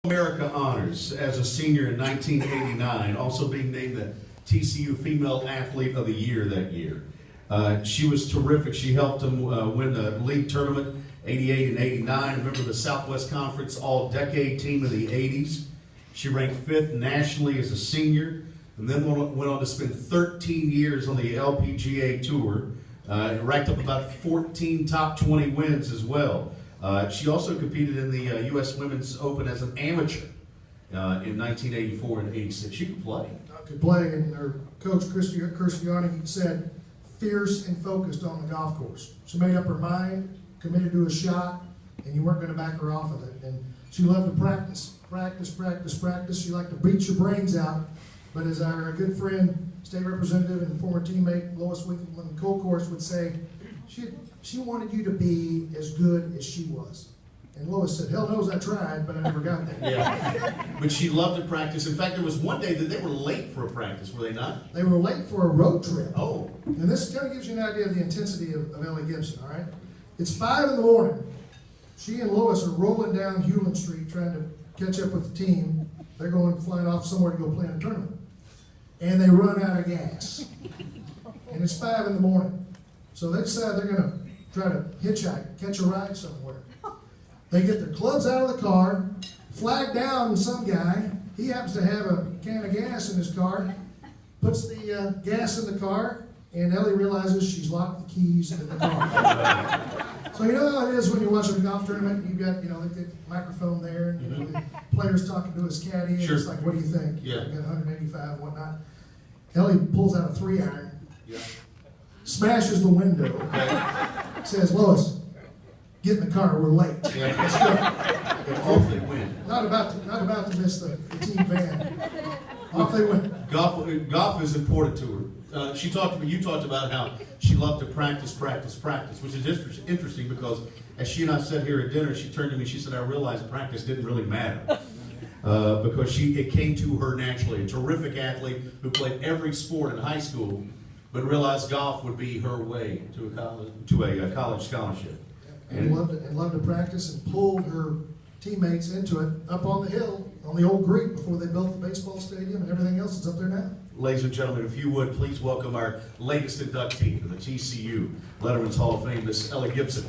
America honors as a senior in 1989, also being named the TCU Female Athlete of the Year that year. She was terrific. She helped them win the league tournament 88 and 89. Remember the Southwest Conference All-Decade team in the 80s. She ranked 5th nationally as a senior, and then went on to spend 13 years on the LPGA Tour, and racked up about 14 top 20 wins as well. She also competed in the U.S. Women's Open as an amateur in 1984 and 86. She could play. Could play, and her coach, Christiani, said, fierce and focused on the golf course. She made up her mind, committed to a shot, and you weren't going to back her off of it. And she loved to practice. She liked to beat your brains out. But as our good friend, state representative and former teammate Lois Winkleman Colcourse would say, she wanted you to be as good as she was. And Lois said, hell knows I tried, but I never got there. Yeah, but she loved to practice. In fact, there was one day that they were late for a practice, were they not? They were late for a road trip. Oh. And this kind of gives you an idea of the intensity of Ellie Gibson, all right? It's 5 in the morning. She and Lois are rolling down Hewlin Street trying to catch up with the team. They're flying off somewhere to go play in a tournament. And they run out of gas. And it's 5 in the morning. So they decide they're going to try to hitchhike, catch a ride somewhere. They get their clubs out of the car, flag down some guy. He happens to have a can of gas in his car, puts the gas in the car, and Ellie realizes she's locked the keys in the car. So you know how it is when you're watching a golf tournament, you've got, the microphone there, and the player's talking to his caddy, and it's like, what do you think? Yeah. You got 185 and whatnot. Ellie pulls out a 3-iron, Yeah. smashes the window, says, Lois, get in the car, we're late. Yeah. Let's go. And off they went. Not about to miss the team van. Off they went. Golf is important to her. You talked about how she loved to practice, which is interesting because as she and I sat here at dinner, she turned to me, she said, I realized practice didn't really matter. Because it came to her naturally. A terrific athlete who played every sport in high school, but realized golf would be her way to a college scholarship. And loved to practice and pulled her teammates into it up on the hill, on the old Greek before they built the baseball stadium and everything else that's up there now. Ladies and gentlemen, if you would, please welcome our latest inductee to the TCU Letterman's Hall of Fame, Miss Ellie Gibson.